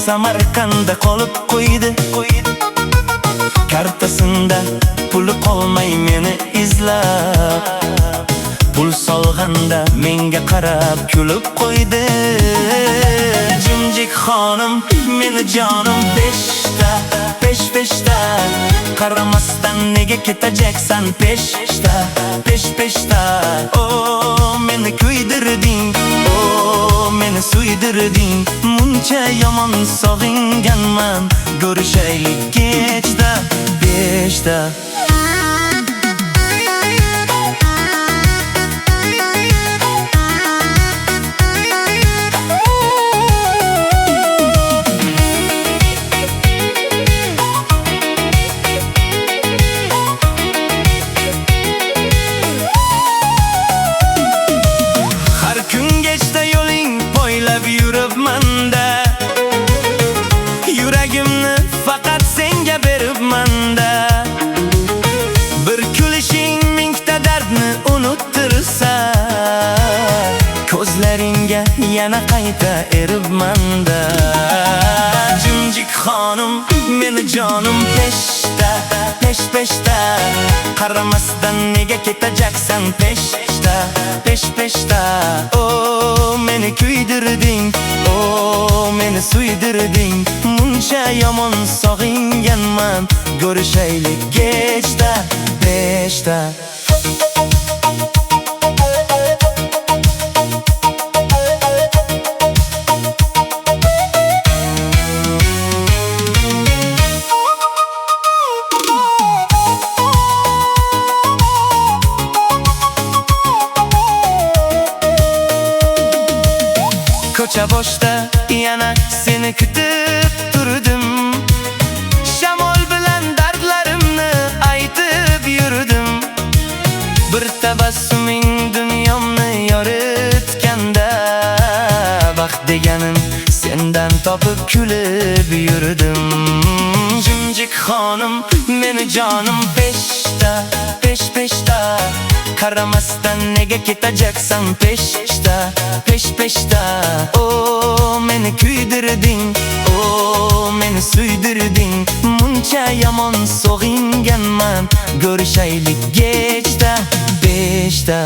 Samarqandda qolib qo'ydi. Kartasında puli qolmay meni izlab, pul solganda menga qarab kulib qo'ydi. Jimjik xonim, meni jonim peshda, pesh-peshda. Qaramasdan nega ketajaksan peshda, pesh-peshda. O meni kuydirding, o meni suydirding. Muncha yomon sog'inganman, ko'rishaylik kechda, beshda. Yuragimni faqat senga beribman-da. Bir kulishing mingta dardni unuttirsa, ko'zlaringga yana qayta eribman-da. Jimjik xonim, meni jonim peshda, pesh-peshda. Qaramasdan nega ketajaksan peshda, pesh-peshda. O meni kuydirding, o meni suydirding. Muncha yomon sog'inganman, ko'rishaylik kechda, beshda. Ko'cha boshda yana seni kutib turdim. Shamol bilan dardlarimni aytib yurdim. Bir tabassuming dunyomni yoritganda, baxt deganim sendan topib kulib yurdim. Jimjik xonim, meni jonim peshda, pesh-peshda. Qaramasdan nega ketajaksan peshda, pesh-peshda. O meni kuydirding, o meni suydirding. Muncha yomon sog'inganman, ko'rishaylik kechda, beshda.